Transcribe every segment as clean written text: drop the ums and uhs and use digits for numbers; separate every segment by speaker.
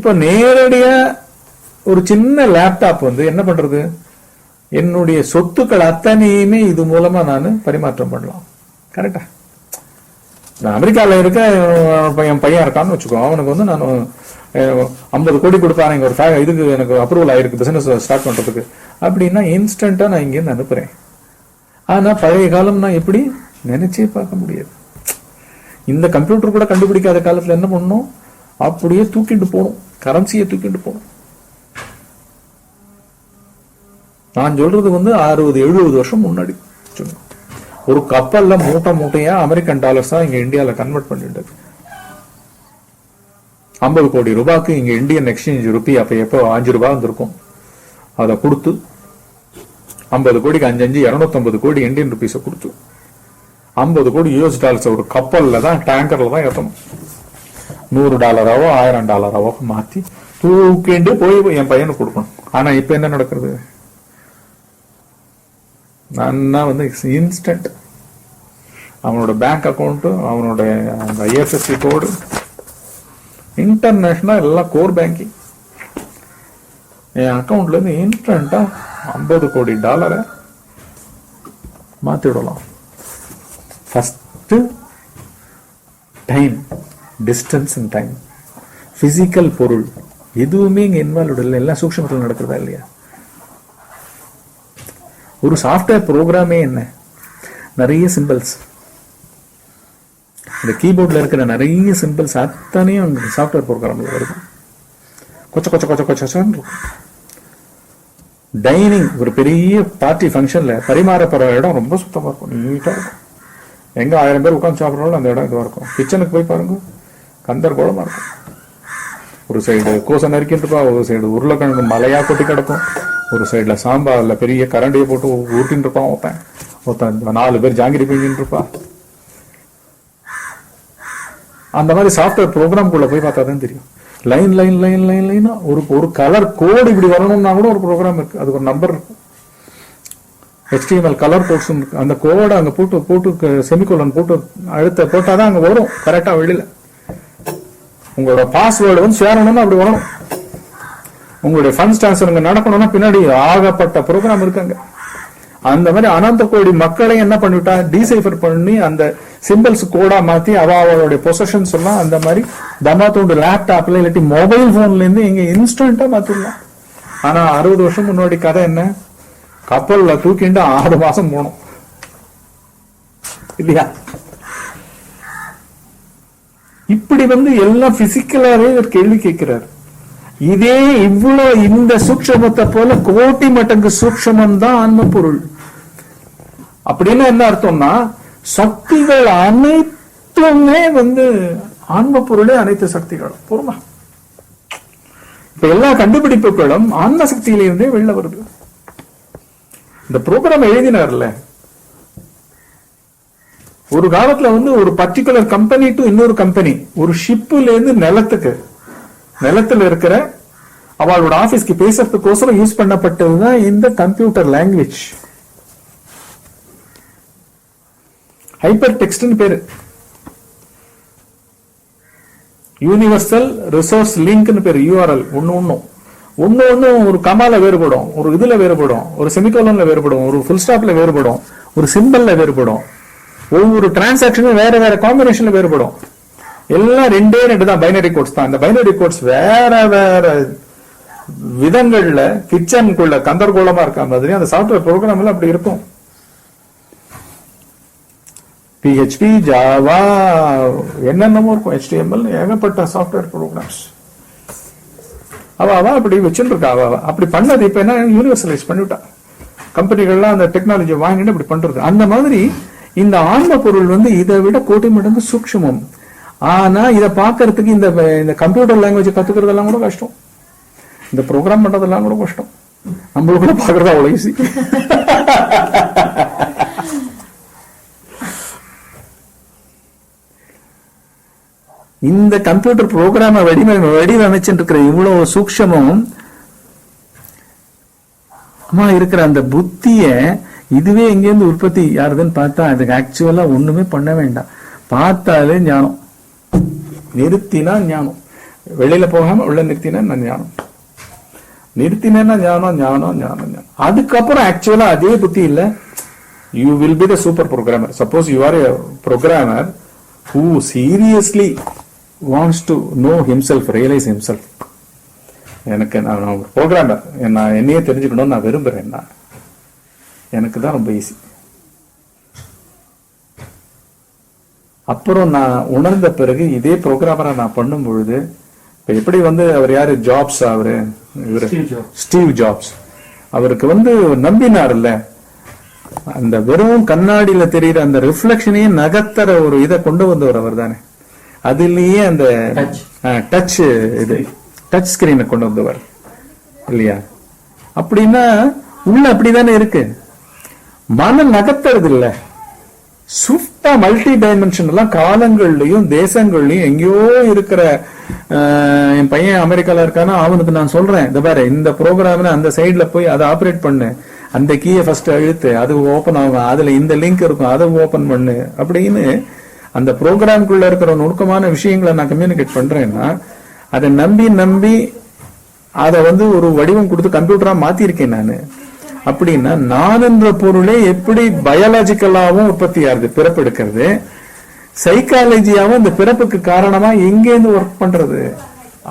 Speaker 1: இப்ப நேரடியா ஒரு சின்ன லேப்டாப் வந்து என்ன பண்றது, என்னுடைய சொத்துக்கள் அத்தனையுமே இது மூலமா நான் பரிமாற்றம் பண்ணலாம். கரெக்டா? நான் அமெரிக்கால இருக்க என் பையன் இருக்கான்னு வச்சுக்கோ, அவனுக்கு வந்து நான் 50 கோடி கொடுப்பாரு, இங்க ஒரு இதுக்கு எனக்கு அப்ரூவல் ஆயிருக்கு பிசினஸ் ஸ்டார்ட் பண்றதுக்கு அப்படின்னா இன்ஸ்டன்டா நான் இங்க இருந்து அனுப்புறேன். ஆனா பழைய காலம் நான் எப்படி நினைச்சே பார்க்க முடியாது. இந்த கம்ப்யூட்டர் கூட கண்டுபிடிக்காத காலத்துல என்ன பண்ணணும், அப்படியே தூக்கிட்டு போகணும், கரன்சியை தூக்கிட்டு போகணும். நான் சொல்றது வந்து 60-70 வருஷம் முன்னாடி ஒரு கப்பல்ல மூட்டை மூட்டையா அமெரிக்கன் டாலர்ஸ் தான் இங்க இந்தியால கன்வெர்ட் பண்ணிட்டு 50 கோடி ரூபாய்க்கு இங்க இந்தியன் எக்ஸ்சேஞ்ச் ருப்பி அப்ப எப்போ 5 ரூபாய் வந்திருக்கும். அதை கொடுத்து 50 கோடிக்கு 5 250 கோடி இந்தியன் ருபீஸை கொடுத்து 50 கோடி யூஎஸ் டாலர்ஸ் ஒரு கப்பல்ல தான் டேங்கர்ல தான் ஏற்றணும். $100 $1000 மாத்தி தூக்கிண்டு போய் என் பையனுக்கு கொடுக்கணும். ஆனா இப்ப என்ன நடக்கிறது, நான் வந்து இன்ஸ்டன்ட் அவனோட பேங்க் அக்கௌண்ட், அவனோட அந்த ஐஎஃப்எஸ்சி கோடு, இன்டர்நேஷனல் எல்லாம் கோர் பேங்கிங், என் அக்கௌண்ட்ல இருந்து இன்ஸ்டன்டா $50 கோடி மாத்தி விடலாம். First time, distance and time, physical பொருள் எதுவுமே இங்க இன்வால்வ் இல்லை, எல்லாம் சூக்ஷ்மத்தில் நடக்கிறதா இல்லையா? ஒரு சாஃப்ட்வேர் ப்ரோக்ராமே என்ன, நிறைய சிம்பிள்ஸ், இந்த கீபோர்ட்ல இருக்கிற நிறைய சிம்பிள்ஸ் அத்தனையும் சாஃப்ட்வேர் ப்ரோக்ராம்ல வருது. கொச்ச கொச்ச கொச்ச கொச்சன்னு இருக்கும். டைனிங் ஒரு பெரிய பார்ட்டி ஃபங்க்ஷன்ல பரிமாறப்படுற இடம் ரொம்ப சுத்தமா இருக்கும், நீட்டா இருக்கும். எங்க 1000 பேர் உட்காந்து சாப்பிட்றாலும் அந்த இடம் இதுவா இருக்கும். கிச்சனுக்கு போய் பாருங்க, கந்தர்கோலமா இருக்கும். ஒரு சைடு கோசை நறுக்கிட்டு இருப்பா, ஒரு சைடு உருளைக்கிழங்கு மலையா கொட்டி கிடக்கும், ஒரு சைடுல சாம்பார்ல பெரிய கரண்டியை போட்டு ஊட்டின்னு இருப்பான் ஒருத்தன் 4 பேர் ஜாங்கிரி பிஞ்சின்னு இருப்பா. அந்த மாதிரி சாஃப்ட்வேர் ப்ரோக்ராம்குள்ள போய் பார்த்தா தான் தெரியும். லைன் லைன் லைன் லைன் லைனா ஒரு கலர் கோடு இப்படி வரணும்னா கூட ஒரு ப்ரோக்ராம் இருக்கு, அதுக்கு ஒரு நம்பர் இருக்கும், HTML கலர் கோட்ஸ் இருக்கு. அந்த கோடை அங்க போட்டு செமிகோலன் போட்டு போட்டாதான் அங்க வரும் கரெக்டா வெளியில. உங்களோட பாஸ்வேர்டு வந்து சேரணும்னா அப்படி வரணும். உங்களுடைய ஃபண்ட்ஸ் ட்ரான்ஸ்ஃபர் நடக்கணும்னா பின்னாடி ஆகப்பட்ட ப்ரோக்ராம் இருக்காங்க. அந்த மாதிரி அனந்த கோடி மக்களை என்ன பண்ணிவிட்டா, டீசைஃபர் பண்ணி அந்த சிம்பிள்ஸ் கோடா மாத்தி அவளுடைய பொசஷன்ஸ் எல்லாம் அந்த மாதிரி தமாத்தோட லேப்டாப்ல இல்லாட்டி மொபைல் போன்ல இருந்து இங்க இன்ஸ்டன்டா மாத்திடலாம். ஆனா 60 வருஷம் முன்னாடி கதை என்ன, கப்பல்ல தூக்கிட்டு 6 மாசம் போனோம் இல்லையா? இப்படி வந்து எல்லாம் பிசிக்கலாவே ஒரு கேள்வி கேட்கிறாரு. இதே இவ்வளவு இந்த சூக்ஷமத்தை போல கோட்டி மடங்கு சூக்ஷமம் தான் ஆன்ம பொருள். அப்படின்னு என்ன அர்த்தம்னா, சக்திகள் அனைத்துமே வந்து ஆன்ம பொருளே அனைத்து சக்திகளும் பொறுமா. இப்ப எல்லா கண்டுபிடிப்புகளும் ஆன்ம சக்தியிலிருந்தே வெளில வருது. இந்த ப்ரோக்ராம் எழுதினார்ல, ஒரு காலத்துல வந்து ஒரு பர்டிகுலர் கம்பெனி டு இன்னொரு கம்பெனி, ஒரு ஷிப்ல இருந்து நிலத்துல இருக்கிற அவளோட ஆபீஸ்க்கு பேசுறதுக்கோசரம் யூஸ் பண்ணப்பட்டதுதான் இந்த கம்ப்யூட்டர் லாங்குவேஜ். ஹைப்பர் டெக்ஸ்ட்னு பேரு. யூனிவர்சல் ரிசோர்ஸ் லிங்க்னு பேரு, URL. ஒன்னு ஒரு கமால வேறுபடும், ஒரு இதுல வேறுபடும், ஒரு செமிகோலன்ல வேறுபடும், ஒரு ஃபுல் ஸ்டாப்ல வேறுபடும், ஒரு சிம்பிள்ல வேறுபடும், ஒவ்வொரு டிரான்சாக்ஷனும் வேற வேற காம்பினேஷன்ல வேறுபடும். எல்லாம் 2 தான் பைனரி கோட்ஸ் தான். இந்த பைனரி கோட்ஸ் வேற வேற விதங்கள்ல கிச்சனுக்குள்ள கந்தர்கோலமா இருக்க மாதிரி அந்த சாஃப்ட்வேர் ப்ரோக்ராம்ல அப்படி இருக்கும். PHP, ஜாவா, என்னென்னமோ இருக்கும், HTML, ஏகப்பட்ட சாஃப்ட்வேர் ப்ரோக்ராம்ஸ். அவ அப்படி வச்சுருக்கா. அப்படி பண்ணது இப்ப என்ன, யூனிவர்சலைஸ் பண்ணிவிட்டா. கம்பெனிகள்லாம் அந்த டெக்னாலஜி வாங்கிட்டு அப்படி பண்றது. அந்த மாதிரி இந்த ஆன்ம பொருள் வந்து இதை விட கோடி மடங்கு சூக்ஷ்மம். ஆனா இதை பாக்குறதுக்கு இந்த கம்ப்யூட்டர் லாங்குவேஜ் கத்துக்கிறதெல்லாம் கூட கஷ்டம், இந்த ப்ரோக்ராம் பண்றதெல்லாம் கூட கஷ்டம். நம்மளுக்கு கூட பாக்குறது அவ்வளவு ஈஸி. இந்த கம்ப்யூட்டர் ப்ரோக்ராம வடிவமைச்சுட்டு இருக்கிற இவ்வளவு சூக்ஷமும் இருக்கிற அந்த புத்திய இதுவே எங்கேருந்து உற்பத்தி யாருதுன்னு பார்த்தா அதுக்கு ஆக்சுவலா ஒண்ணுமே பண்ண வேண்டாம். பார்த்தாலே ஞானம், நிறுத்தினா ஞானம். வெளியில போகாம உள்ள நிறுத்தினேன்னா ஞானம், நிறுத்தினேன்னா ஞானம் ஞானம் ஞானம் ஞானம். அதுக்கப்புறம் ஆக்சுவலா அதே புத்தி இல்ல, you will be the super programmer. Suppose you are a programmer who seriously wants to know himself, realise himself. எனக்கு நான் ஒரு ப்ரோக்ராமர், நான் என்னையே தெரிஞ்சுக்கணும்னு நான் விரும்புறேன்னா எனக்கு தான் ரொம்ப ஈஸி. அப்புறம் நான் உணர்ந்த பிறகு இதே ப்ரோக்ராமரா நான் பண்ணும் பொழுது, இப்ப எப்படி அவர் யாரு, ஜாப்ஸ், அவரு இவரு ஸ்டீவ் ஜாப்ஸ், அவருக்கு நம்பினார்ல, அந்த வெறும் கண்ணாடியில தெரியுற அந்த ரிஃப்ளெக்ஷனையே நகர்த்தற ஒரு இதை கொண்டு வந்தவர் அவர் தானே. அதுலயே அந்த டச் இது டச் ஸ்கிரீனை கொண்டு வந்தவர் இல்லையா? அப்படின்னா உள்ள அப்படிதானே இருக்கு, மனம் நகர்த்துறது இல்ல. சுஃப்டா மல்டி டைமென்ஷனலாம் காலங்கள்லயும் தேசங்கள்லயும் எங்கேயோ இருக்கிற என் பையன் அமெரிக்கால இருக்கானா, அவனுக்கு நான் சொல்றேன், இந்த பாரு இந்த ப்ரோக்ராம்ல அந்த சைட்ல போய் அதை ஆப்ரேட் பண்ணு, அந்த கீயை ஃபர்ஸ்ட் அழுத்து, அது ஓபன் ஆகும், அதுல இந்த லிங்க் இருக்கும், அதை ஓபன் பண்ணு அப்படின்னு அந்த ப்ரோக்ராம்குள்ள இருக்கிற நுணுக்கமான விஷயங்களை நான் கம்யூனிகேட் பண்றேன்னா, அதை நம்பி நம்பி அதை ஒரு வடிவம் கொடுத்து கம்ப்யூட்டரா மாத்திருக்கேன் நானு. அப்படின்னா நான் என்ற பொருளே எப்படி பயாலஜிக்கலாவும் உற்பத்தி ஆகுது, பிறப்பு எடுக்கிறது, சைக்காலஜியாவும் இந்த பிறப்புக்கு காரணமா எங்கேருந்து ஒர்க் பண்றது,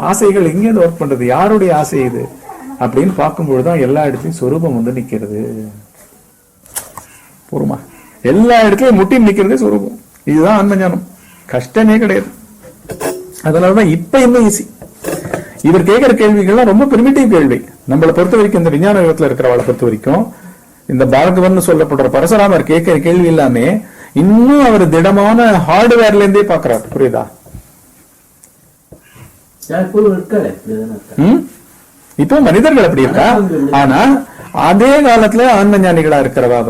Speaker 1: ஆசைகள் எங்கேருந்து ஒர்க் பண்றது, யாருடைய ஆசை இது அப்படின்னு பார்க்கும்பொழுதுதான் எல்லா இடத்துலயும் சொரூபம் நிக்கிறது. பொறுமா எல்லா இடத்துலயும் முட்டி நிக்கிறதே சொரூபம். இதுதான் ஆன்ம ஞானம், கஷ்டமே கிடையாது. அதனாலதான் இப்ப இன்னும் ஈஸி. இவர் கேட்கிற கேள்விகள்லாம் ரொம்ப பிரிமிட்டிவ் கேள்வி. நம்மளை பொறுத்த வரைக்கும், இந்த விஞ்ஞான யுகத்துல இருக்கிறவளை பொறுத்த வரைக்கும், இந்த பார்கவன் சொல்லப்படுற பரசுராமர் கேட்கிற கேள்வி எல்லாமே இன்னும் அவர் திடமான ஹார்ட்வேர்ல இருந்தே பாக்குறாரு. புரியுதா? இப்போ மனிதர்கள் அப்படி இருக்கா, ஆனா அதே காலத்துல ஆன்ம ஞானிகளா இருக்கிறவா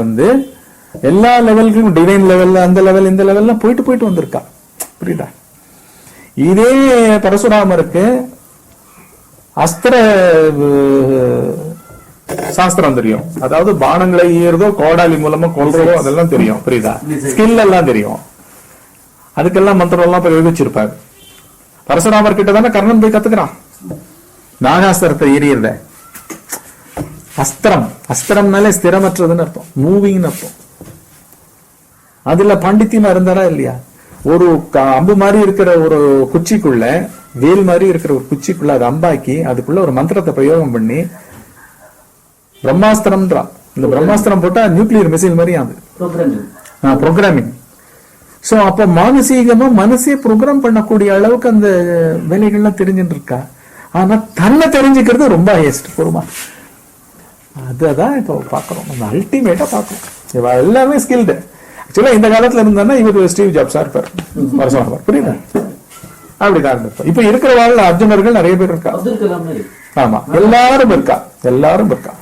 Speaker 1: எல்லா லெவலுக்கும், டிவைன் லெவல்ல, அந்த லெவல் இந்த லெவல்ல போயிட்டு போயிட்டு வந்திருக்கா. புரியுதா? இதே பரசுராமருக்கு அஸ்திர சாஸ்திரம் தெரியும், அதாவது பானங்களை ஈயறதோ கோடாலி மூலமா கொல்றதோ அதெல்லாம் தெரியும். புரியுதா? ஸ்கில் எல்லாம் தெரியும், அதுக்கெல்லாம் மந்திரம் எல்லாம் போய் வச்சிருப்பாரு. பரசுராமர் கிட்ட தானே கர்ணன் போய் கத்துக்கிறான் நாகாஸ்திரத்தை எரியறத. அஸ்திரம், அஸ்திரம்னாலே ஸ்திரமற்றதுன்னு அர்த்தம், மூவிங்னு அர்த்தம். அதுல பாண்டித்தியமா இருந்தாரா இல்லையா? ஒரு அம்பு மாதிரி இருக்கிற ஒரு குச்சிக்குள்ள, வேல் மாதிரி இருக்கிற ஒரு குச்சிக்குள்ள அதை அம்பாக்கி அதுக்குள்ள ஒரு மந்திரத்தை பிரயோகம் பண்ணி பிரம்மாஸ்திரம்ன்றான். இந்த பிரம்மாஸ்திரம் போட்டா நியூக்ளியர் மிசைல் மாதிரி அது ப்ரோக்ராமிங். சோ அப்ப மானசீகமா மனசே ப்ரோக்ராம் பண்ணக்கூடிய அளவுக்கு அந்த வேலைகள்லாம் தெரிஞ்சுட்டு இருக்கா. ஆனா தன்னை தெரிஞ்சுக்கிறது ரொம்ப ஹையஸ்ட். பொறுமா அதுதான் இப்போ பாக்குறோம், நம்ம அல்டிமேட்டா பாக்குறோம். இவ எல்லாமே ஸ்கில்டு. ஆக்சுவலா இந்த காலத்துல இருந்தா இவர் ஸ்டீவ் ஜாப்ஸா இருப்பார், பரசுராமர். புரியுதா? அப்படிதான் இருந்திருப்பா. இப்ப இருக்கிற வாழ்ல அர்ஜுனர்கள் நிறைய பேர் இருக்கா. ஆமா, எல்லாரும் இருக்கா, எல்லாரும் இருக்கா.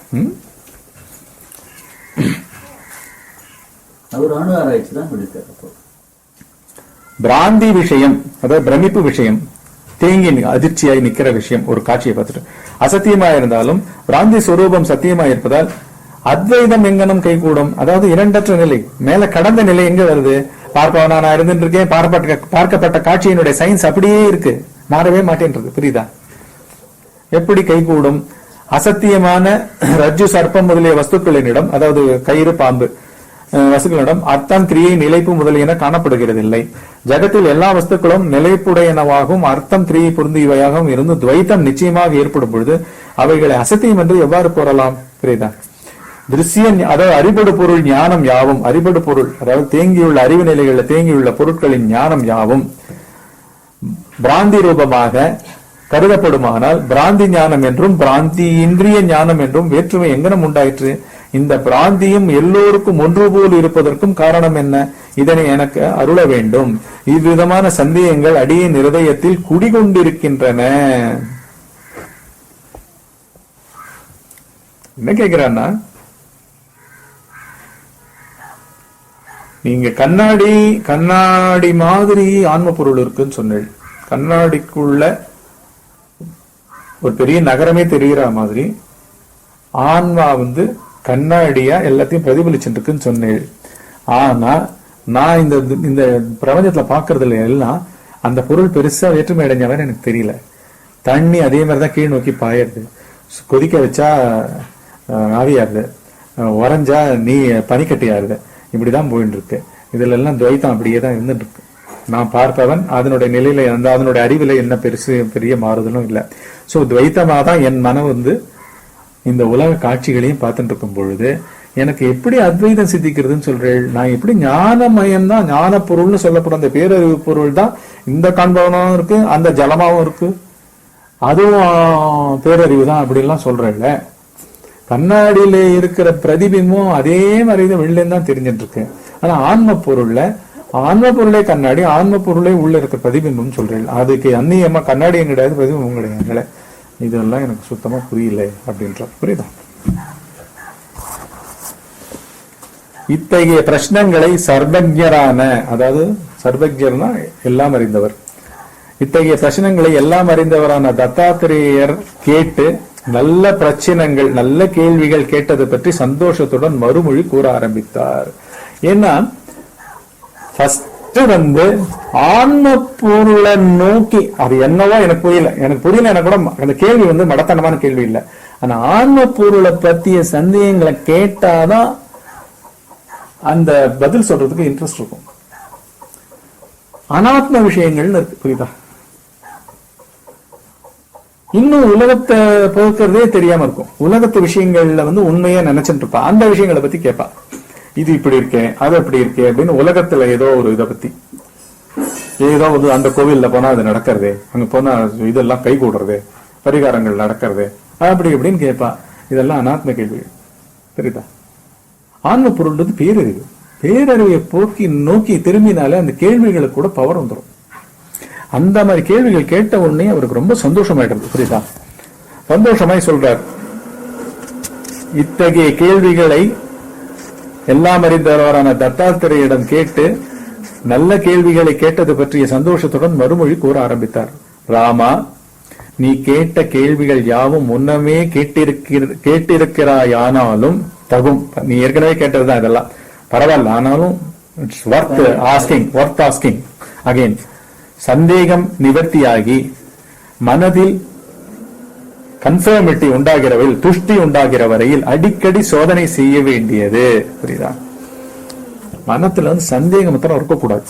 Speaker 1: பிராந்தி விஷயம், அதாவது பிரமிப்பு விஷயம், தேங்கி அதிர்ச்சியாய் நிக்கிற விஷயம், ஒரு காட்சியை பார்த்துட்டு அசத்தியமா இருந்தாலும் பிராந்தி சுரூபம் சத்தியமா இருப்பதால் அத்வைதம் எங்கனும் கைகூடும். அதாவது இரண்டற்ற நிலை, மேல கடந்த நிலை எங்க வருது? பார்ப்பவனா நான் இருந்துட்டு இருக்கேன், பார்க்கப்பட்ட காட்சியினுடைய சயின்ஸ் அப்படியே இருக்கு, மாறவே மாட்டேன்றது. புரியுதா? எப்படி கைகூடும்? அசத்தியமான ரஜ்ஜு சர்ப்பம் முதலிய வஸ்துக்களினிடம், அதாவது கயிறு பாம்பு வஸ்துக்களிடம் அர்த்தம் கிரியை நிலைப்பு முதலியன காணப்படுகிறது இல்லை. ஜகத்தில் எல்லா வஸ்துக்களும் நிலைப்புடையனவாகவும் அர்த்தம் கிரியை பொருந்தியவையாகவும் இருந்து துவைத்தம் நிச்சயமாக ஏற்படும் பொழுது அவைகளை அசத்தியம் என்று எவ்வாறு கூறலாம்? புரியுதா? திருஷ்யம், அதாவது அறிபடு பொருள் ஞானம் யாவும், அறிபடு பொருள் அதாவது தேங்கியுள்ள அறிவு நிலைகளில் தேங்கியுள்ள பொருட்களின் ஞானம் யாவும் பிராந்தி ரூபமாக கருதப்படுமானால் பிராந்தி ஞானம் என்றும் பிராந்தி இன்றிய ஞானம் என்றும் வேற்றுமை எங்கனம் உண்டாயிற்று? இந்த பிராந்தியும் எல்லோருக்கும் ஒன்று போல் இருப்பதற்கும் காரணம் என்ன? இதனை எனக்கு அருள வேண்டும். இவ்விதமான சந்தேகங்கள் அடியின் இருதயத்தில் குடிகொண்டிருக்கின்றன. என்ன கேட்கிறான்னா, நீங்க கண்ணாடி மாதிரி ஆன்ம பொருள் இருக்குன்னு சொன்னேன். கண்ணாடிக்குள்ள ஒரு பெரிய நகரமே தெரிகிற மாதிரி ஆன்மா கண்ணாடியா எல்லாத்தையும் பிரதிபலிச்சுட்டு இருக்குன்னு சொன்னேன். ஆனா நான் இந்த பிரபஞ்சத்துல பாக்குறதுல எல்லாம் அந்த பொருள் பெருசா வேற்றுமை அடைஞ்சவன் எனக்கு தெரியல. தண்ணி அதே மாதிரிதான் கீழ் நோக்கி பாயிருது. கொதிக்க வச்சா ஆவியாருது, உறைஞ்சா நீ பனிக்கட்டியாருது. இப்படிதான் போயிட்டு இருக்கு. இதுல எல்லாம் துவைத்தம் அப்படியே தான் இருந்துட்டு இருக்கு. நான் பார்த்தவன் அதனுடைய நிலையில அதனுடைய அறிவுல என்ன பெரிய மாறுதலும் இல்லை. சோ துவைத்தமா தான் என் மனம் இந்த உலக காட்சிகளையும் பார்த்துட்டு இருக்கும் பொழுது எனக்கு எப்படி அத்வைதம் சித்திக்கிறதுன்னு சொல்றேன். நான் எப்படி ஞானமயம் தான், ஞான பொருள்னு சொல்லப்படும் அந்த பேரறிவு பொருள் தான் இந்த கண்பவனும் இருக்கு, அந்த ஜலமாவும் இருக்கு, அதுவும் பேரறிவு தான் அப்படின்லாம் சொல்றேன்ல. கண்ணாடியில இருக்கிற பிரதிபிம்பம் அதே மாதிரி வெளில தான் தெரிஞ்சிட்டு இருக்கு. ஆனா ஆன்ம பொருளே கண்ணாடி, ஆன்ம பொருளே உள்ள இருக்கிற பிரதிபிம்பம் சொல்றேன். அதுக்கு அந்நியமா கண்ணாடியும் கிடையாது, பிரதிபிம்பம் கிடையாது. இதெல்லாம் எனக்கு சுத்தமா புரியல அப்படின்ற. புரியுதா? இத்தகைய பிரச்சனைகளை சர்வஜரான, அதாவது சர்வஜர்னா எல்லாம் அறிந்தவர், இத்தகைய பிரச்சனைகளை எல்லாம் அறிந்தவரான தத்தாத்திரேயர் கேட்டு நல்ல பிரச்சனைகள், நல்ல கேள்விகள் கேட்டது பற்றி சந்தோஷத்துடன் மறுமொழி கூற ஆரம்பித்தார். ஏன்னா ஆன்ம பொருளை நோக்கி, அது என்னவோ எனக்கு புரியல கூட அந்த கேள்வி மடத்தனமான கேள்வி இல்லை. ஆனா ஆன்ம பொருளை பத்திய சந்தேகங்களை கேட்டாதான் அந்த பதில் சொல்றதுக்கு இன்ட்ரெஸ்ட் இருக்கும். அனாத்ம விஷயங்கள் இருக்கு, புரியுதா? இன்னும் உலகத்தை போக்குறதே தெரியாம இருக்கும். உலகத்து விஷயங்கள்ல உண்மையா நினைச்சிட்டு இருப்பா. அந்த விஷயங்களை பத்தி கேட்பா. இது இப்படி இருக்கேன், அது அப்படி இருக்கே அப்படின்னு உலகத்துல ஏதோ ஒரு இதை பத்தி, ஏதோ அந்த கோவில்ல போனா அது நடக்கிறதே, அங்க போனா இதெல்லாம் கை கூடுறது, பரிகாரங்கள் நடக்கிறது, அப்படி இப்படின்னு கேட்பா. இதெல்லாம் அனாத்ம கேள்வி, தெரியுதா? ஆன்ம பொருள் பேரறிவு. பேரறிவை போக்கி நோக்கி திரும்பினாலே அந்த கேள்விகளுக்கு கூட பவர் வந்துடும். அந்த மாதிரி கேள்விகள் கேட்ட உடனே அவருக்கு ரொம்ப சந்தோஷமாயிடுறது, புரியுதா? சந்தோஷமாய் சொல்றார், இத்தகைய கேள்விகளை எல்லாம் அறிந்தவரான தத்தாத்திரேயரிடம் கேட்டு நல்ல கேள்விகளை கேட்டது பற்றிய சந்தோஷத்துடன் மறுமொழி கூற ஆரம்பித்தார். ராமா, நீ கேட்ட கேள்விகள் யாவும் முன்னமே கேட்டிருக்கிறாயானாலும் தகும். நீ ஏற்கனவே கேட்டதுதான் இதெல்லாம், பரவாயில்ல, ஆனாலும் இட்ஸ் வர்த் ஆஸ்கிங் அகைன். சந்தேகம் நிவர்த்தியாகி மனதில் கன்ஃபர்மிட்டி உண்டாகிறவரையில், துஷ்டி உண்டாகிற வரையில் அடிக்கடி சோதனை செய்ய வேண்டியது. புரியுதா? மனத்துல சந்தேகம் மாத்திரம் இருக்கக்கூடாது.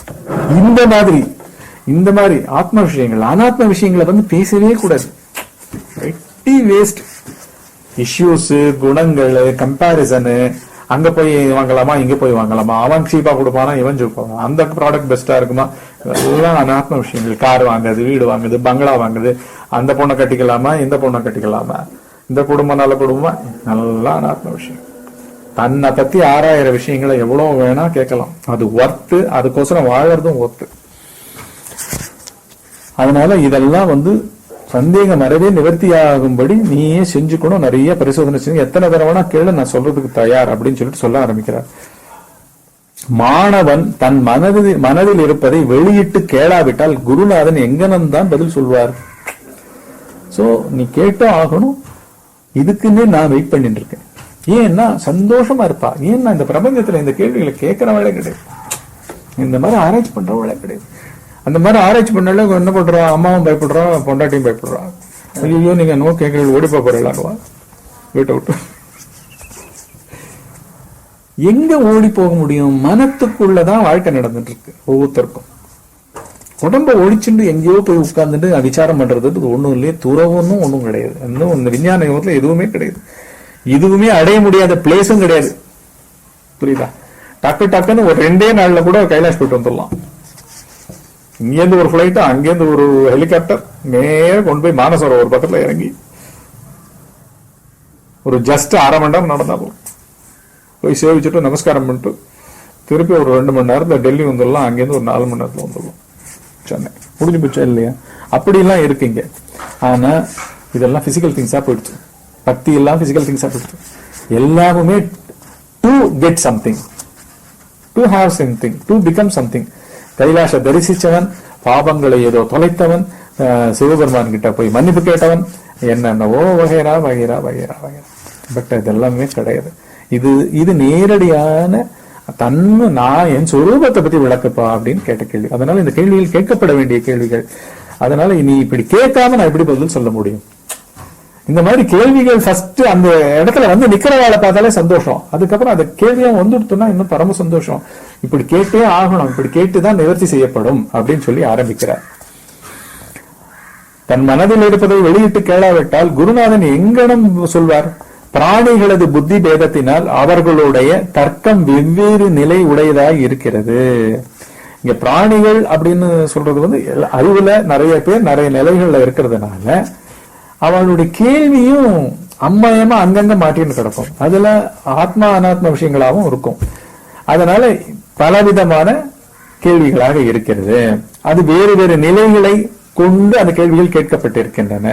Speaker 1: இந்த மாதிரி ஆத்ம விஷயங்கள், அனாத்ம விஷயங்களை பேசவே கூடாது. வெட்டி வேஸ்ட். இஷ்யூஸ், குணங்கள், கம்பாரிசனு, அங்க போய் வாங்கலாமா, இங்க போய் வாங்கலாமா, அவன் சீப்பா கொடுப்பானா, இவன் சீப்பானா, அந்த ப்ராடக்ட் பெஸ்டா இருக்குமா, எல்லாம் அனாத்ம விஷயங்கள். கார் வாங்குறது, வீடு வாங்குது, பங்களா வாங்குது, அந்த பொண்ணை கட்டிக்கலாமா, இந்த பொண்ணை கட்டிக்கலாமா, இந்த குடும்பம் நல்ல குடும்பமா, நல்லா அனாத்ம விஷயம். தன்னை பத்தி 6000 விஷயங்களை எவ்வளவு வேணா கேட்கலாம். அது ஒர்த்து, அதுக்கோசரம் வாழறதும் ஒர்த்து. அதனால இதெல்லாம் சந்தேகம் நிறைய நிவர்த்தியாகும்படி நீயே செஞ்சுக்கணும். நிறைய பரிசோதனை செஞ்சு எத்தனை தடவை கேளு, நான் சொல்றதுக்கு தயார் அப்படின்னு சொல்லிட்டு சொல்ல ஆரம்பிக்கிறார். மாணவன் தன் மனதில் இருப்பதை வெளியிட்டு கேளாவிட்டால் குருநாதன் எங்கனந்தான் பதில் சொல்வார். சோ நீ கேட்டோ ஆகணும். இதுக்குன்னே நான் வெயிட் பண்ணிட்டு இருக்கேன். ஏன்னா சந்தோஷமா இருப்பா. ஏன்னா இந்த பிரபஞ்சத்துல இந்த கேள்விகளை கேட்கிறவளே கிடையாது, இந்த மாதிரி ஆராய்ச்சி பண்றவளே கிடையாது. அந்த மாதிரி ஆராய்ச்சி பண்ணல என்ன பண்றா, அம்மாவும் பயப்படுறா, பொண்டாட்டியும் பயப்படுறா. ஐயோ நீங்க நோ கேட்கறது ஓடிப்பா போறீங்களா வீட்டை விட்டு. எங்க ஓடி போக முடியும்? மனத்துக்குள்ளதான் வாழ்க்கை நடந்துட்டு இருக்கு ஒவ்வொருத்தருக்கும். உடம்ப ஒழிச்சுட்டு எங்கேயோ போய் உட்கார்ந்துட்டு விசாரம் பண்றது ஒண்ணும் இல்லையே, துறவுன்னு ஒண்ணும் கிடையாது. இன்னும் இந்த விஞ்ஞான யுகத்துல எதுவுமே கிடையாது. இதுவுமே அடைய முடியாத பிளேஸும் கிடையாது, புரியுதா? டக்குன்னு ஒரு 2 நாள்ல கூட கைலாஷ் போயிட்டு வந்துடலாம். இங்கேருந்து ஒரு பிளைட், அங்கேருந்து ஒரு ஹெலிகாப்டர் நேரம் கொண்டு போய் மானசரோவர் ஒரு பக்கத்துல இறங்கி ஒரு ஜஸ்ட் 1/2 மணி நேரம் நடந்தா போய் சேவிச்சுட்டு நமஸ்காரம் பண்ணிட்டு திருப்பி ஒரு 2 மணி நேரத்துல டெல்லி வந்துடலாம். அங்கேருந்து ஒரு 4 மணி நேரத்துல வந்துடலாம் சென்னை. முடிஞ்சு போச்சா இல்லையா? அப்படிலாம் இருக்குங்க. ஆனா இதெல்லாம் பிசிக்கல் திங்ஸா போயிடுச்சு. பக்தி எல்லாம் பிசிக்கல் திங்ஸா போயிடுச்சு. எல்லாருமே to get something, to have something, to become something. கைலாச தரிசிச்சவன், பாபங்களை ஏதோ தொலைத்தவன், சிவபெருமான் கிட்ட போய் மன்னிப்பு கேட்டவன், என்னென்னவோ வகைரா வகைரா வகைரா வகைரா. பட் இதெல்லாமே கிடையாது. இது நேரடியான நான் என் சொரூபத்தை பத்தி விளக்கப்பா அப்படின்னு கேட்ட கேள்வி. அதனால இந்த கேள்விகள் கேட்கப்பட வேண்டிய கேள்விகள். அதனால நீ இப்படி கேட்காம நான் எப்படி பதில் சொல்ல முடியும்? இந்த மாதிரி கேள்விகள் ஃபர்ஸ்ட் அந்த இடத்துல வந்து நிக்கிறவாளை பார்த்தாலே சந்தோஷம். அதுக்கப்புறம் அந்த கேள்வியா வந்துடுத்துனா இன்னும் பரம சந்தோஷம். இப்படி கேட்டே ஆகணும், இப்படி கேட்டுதான் நிவர்த்தி செய்யப்படும் அப்படின்னு சொல்லி ஆரம்பிக்கிறார். தன் மனதில் இருப்பதை வெளியிட்டு கேளாவிட்டால் குருநாதன் எங்கனம் சொல்வார்? பிராணிகளது புத்தி பேதத்தினால் அவர்களுடைய தர்க்கம் வெவ்வேறு நிலை உடையதாய் இருக்கிறது. இங்க பிராணிகள் அப்படின்னு சொல்றது வந்து அறிவுல நிறைய பேர் நிறைய நிலைகள்ல இருக்கிறதுனால அவளுடைய கேள்வியும் அம்மாயமா அங்கங்க மாட்டின்னு கிடக்கும். அதுல ஆத்மா அனாத்ம விஷயங்களாகவும் இருக்கும். அதனால பலவிதமான கேள்விகளாக இருக்கிறது. அது வேறு வேறு நிலைகளை கொண்டு அந்த கேள்விகள் கேட்கப்பட்டிருக்கின்றன.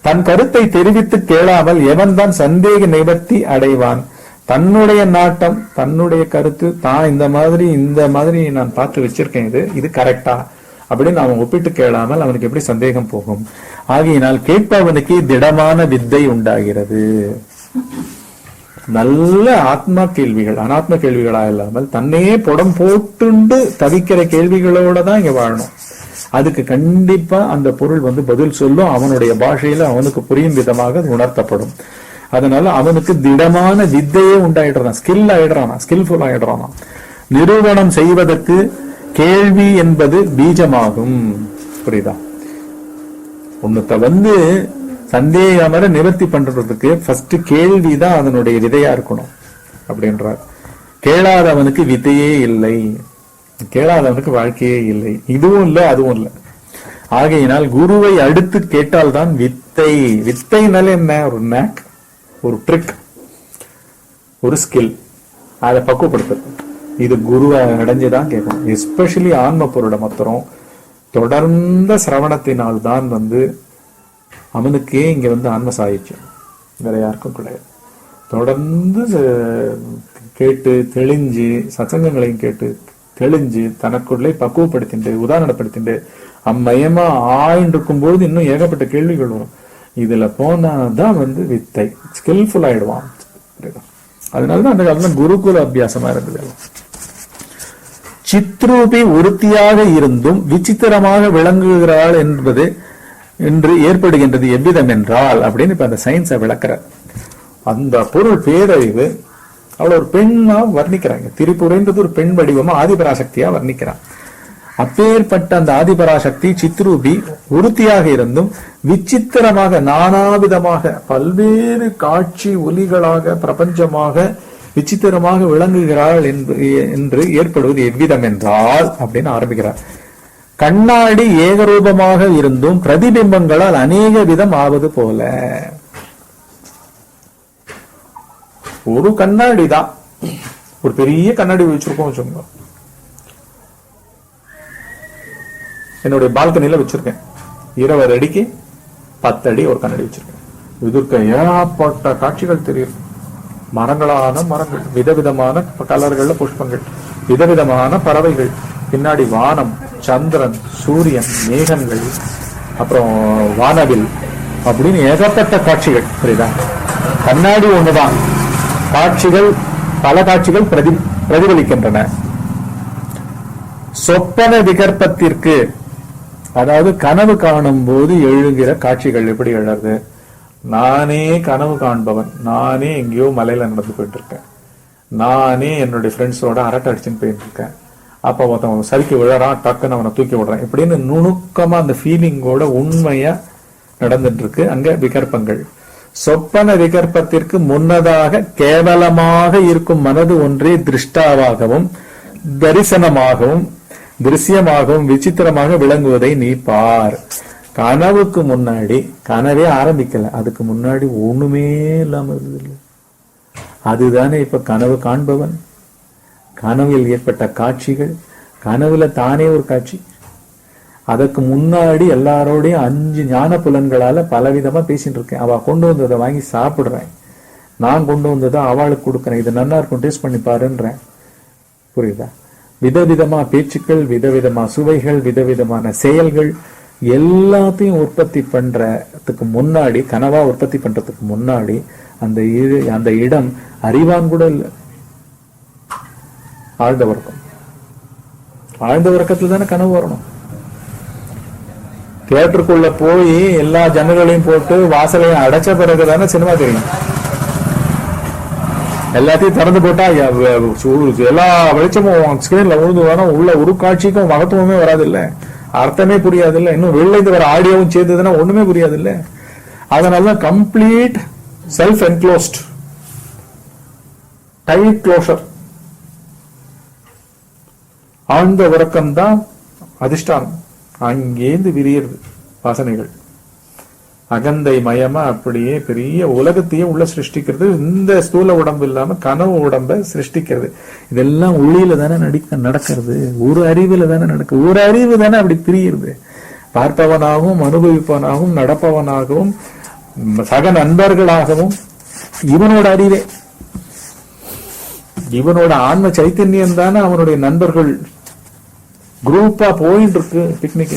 Speaker 1: தன் கருத்தை தெரிவித்து கேளாமல் எவன் தான் சந்தேக நிவர்த்தி அடைவான்? தன்னுடைய நாட்டம், தன்னுடைய கருத்து, தான் இந்த மாதிரி நான் பார்த்து வச்சிருக்கேன், இது கரெக்டா அப்படின்னு அவன் ஒப்பிட்டு கேளாமல் அவனுக்கு எப்படி சந்தேகம் போகும்? ஆகையினால் கேட்பவனுக்கு திடமான வித்தை உண்டாகிறது. நல்ல ஆத்மா கேள்விகள், அனாத்ம கேள்விகளா இல்லாமல் தன்னையே புடம் போட்டுண்டு தவிக்கிற கேள்விகளோட தான் இங்க வாழணும். அதுக்கு கண்டிப்பா அந்த பொருள் வந்து பதில் சொல்லும். அவனுடைய பாஷையில அவனுக்கு புரியும் விதமாக உணர்த்தப்படும். அதனால அவனுக்கு திடமான வித்தையே உண்டாயிடுறான், ஸ்கில்ஃபுல் ஆயிடுறான். நிரூபணம் செய்வதற்கு கேள்வி என்பது பீஜமாகும். புரியுதா? ஒண்ணுத்த வந்து சந்தேகமர நிவர்த்தி பண்றதுக்கு ஃபர்ஸ்ட் கேள்விதான் அதனுடைய விதையா இருக்கணும் அப்படின்றார். கேளாதவனுக்கு வித்தையே இல்லை, கேளாதவனுக்கு வாழ்க்கையே இல்லை. இதுவும் இல்லை அதுவும் இல்லை. ஆகையினால் குருவை அடுத்து கேட்டால்தான் வித்தை. வித்தைனால என்ன? ஒரு நேக், ஒரு ட்ரிக், ஒரு ஸ்கில், அதை பக்குவப்படுத்துறது. இது குருவை அடைஞ்சுதான் கேட்கணும். எஸ்பெஷலி ஆன்ம பொருளை மாத்திரம் தொடர்ந்த சிரவணத்தினால் தான் வந்து அவனுக்கே இங்க வந்து ஆன்ம சாயிச்சு, வேற யாருக்கும் கிடையாது. தொடர்ந்து கேட்டு தெளிஞ்சு, சத்சங்கங்களையும் கேட்டு தெளிஞ்சு தனக்குள்ளே பக்குவப்படுத்திண்டு உதாரணப்படுத்திண்டு அம்மயமா ஆயின்றிருக்கும் போது இன்னும் ஏகப்பட்ட கேள்விகள் வரும். இதுல போனாதான் வந்து வித்தை, ஸ்கில்ஃபுல் ஆயிடுவான். அதனாலதான் அந்த காலத்துல குருகுல அபியாசமா இருந்தது. சித்ரூபி ஒருத்தியாக இருந்தும் விசித்திரமாக விளங்குகிறாள் என்பது என்று ஏற்படுகின்றது எவ்விதம் என்றால் அப்படின்னு இப்ப அந்த சயின்ஸை விளக்குற அந்த பொருள் பேரறிவு அவளை ஒரு பெண்ணா வர்ணிக்கிறாங்க. திரிபுரைன்றது ஒரு பெண் வடிவமா ஆதிபராசக்தியா வர்ணிக்கிறான். அப்பேற்பட்ட அந்த ஆதிபராசக்தி சித்ரூபி ஒருத்தியாக இருந்தும் விசித்திரமாக நானாவிதமாக பல்வேறு காட்சி ஒலிகளாக பிரபஞ்சமாக விசித்திரமாக விளங்குகிறாள் என்று ஏற்படுவது எவ்விதம் என்றால் அப்படின்னு ஆரம்பிக்கிறார். கண்ணாடி ஏகரூபமாக இருந்தும் பிரதிபிம்பங்களால் அநேக விதம் ஆவது போல. ஒரு கண்ணாடி தான், ஒரு பெரிய கண்ணாடி வச்சிருக்கோம் வச்சுக்கோங்க. என்னுடைய பால்கனில வச்சிருக்கேன். 20 அடிக்கு 10 அடி ஒரு கண்ணாடி வச்சிருக்கேன். இதற்கு ஏகப்பட்ட காட்சிகள் தெரியும். மரங்களான மரங்கள், விதவிதமான கலர்கள்ல புஷ்பங்கள், விதவிதமான பறவைகள், பின்னாடி வானம், சந்திரன், சூரியன், மேகங்கள், அப்புறம் வானவில் அப்படின்னு ஏகப்பட்ட காட்சிகள். புரியுதா? கண்ணாடி ஒண்ணுதான், காட்சிகள் பல காட்சிகள் பிரதிபலிக்கின்றன. சொப்பன விகற்பத்திற்கு, அதாவது கனவு காணும் போது எழுகிற காட்சிகள் எப்படி எழுது? நானே கனவு காண்பவன், நானே எங்கேயோ மலையில நடந்து போயிட்டு இருக்கேன், நானே என்னுடைய ஃப்ரெண்ட்ஸோட அரட்டை அடிச்சுன்னு போயிட்டு இருக்கேன், அப்ப ஒருத்தவன் சரிக்கு விழறான், டக்குன்னு அவனை தூக்கி விடுறான், இப்படின்னு நுணுக்கமா அந்த ஃபீலிங்கோட உண்மையா நடந்துட்டு இருக்கு அங்க விகற்பங்கள். சொப்பன விகற்பத்திற்கு முன்னதாக கேவலமாக இருக்கும் மனது ஒன்றே திருஷ்டாவாகவும் தரிசனமாகவும் திருஷ்யமாகவும் விசித்திரமாக விளங்குவதை நீ பார். கனவுக்கு முன்னாடி கனவே ஆரம்பிக்கல, அதுக்கு முன்னாடி ஒண்ணுமே இல்லாம இருந்தது. அதுதானே இப்ப கனவு காண்பவன். கனவில் ஏற்பட்ட காட்சிகள், கனவுல தானே ஒரு காட்சி. அதற்கு முன்னாடி எல்லாரோடையும் 5 ஞான புலன்களால பலவிதமா பேசிட்டு இருக்கேன். அவ கொண்டு வந்ததை வாங்கி சாப்பிடுறேன், நான் கொண்டு வந்ததை அவளுக்கு கொடுக்குறேன், இது நல்லா இருக்கும் டேஸ்ட் பண்ணி பாருன்றேன். புரியுதா? விதவிதமா பேச்சுக்கள், விதவிதமா சுவைகள், விதவிதமான செயல்கள் எல்லாத்தையும் உற்பத்தி பண்றதுக்கு முன்னாடி, கனவா உற்பத்தி பண்றதுக்கு முன்னாடி அந்த இடம் அறிவான் கூட இல்லை. ஆழ்ந்த உறக்கம். ஆழ்ந்த உறக்கத்துல தானே கனவு வரணும். தியேட்டருக்குள்ள போய் எல்லா ஜன்னல்களையும் போட்டு வாசலையும் அடைச்ச பிறகுதானே சினிமா தெரியும். எல்லாத்தையும் திறந்து போட்டா எல்லா வெளிச்சமும் ஸ்கிரீன்ல உழுந்து வேணும், உள்ள ஒரு காட்சிக்கும் மகத்துவமே வராது இல்ல, அர்த்தமே புரியாது இல்ல, இன்னும் வெளியில வர ஆடியோவும் சேர்ந்ததுன்னா ஒண்ணுமே புரியாது இல்ல. அதனாலதான் complete self enclosed, tight closure, ஆழ்ந்த உறக்கம் தான் அதிஷ்டானம். அங்கேந்து விரியிறது வாசனைகள், அகந்தை மயமா அப்படியே பெரிய உலகத்தையே உள்ள சிருஷ்டிக்கிறது. இந்த ஸ்தூல உடம்பு இல்லாம கனவு உடம்ப சிருஷ்டிக்கிறது. இதெல்லாம் உள்ளில தானே நடக்கிறது, ஒரு அறிவுல தானே நடக்குது. ஒரு அறிவு தானே அப்படி பிரியுது. பார்ப்பவனாகவும் அனுபவிப்பவனாகவும் நடப்பவனாகவும் சக நண்பர்களாகவும் இவனோட அறிவே, இவனோட ஆன்ம சைத்தன்யம் தானே அவனுடைய நண்பர்கள். குரூப்பா போயிட்டு இருக்கு பிக்னிக்கு,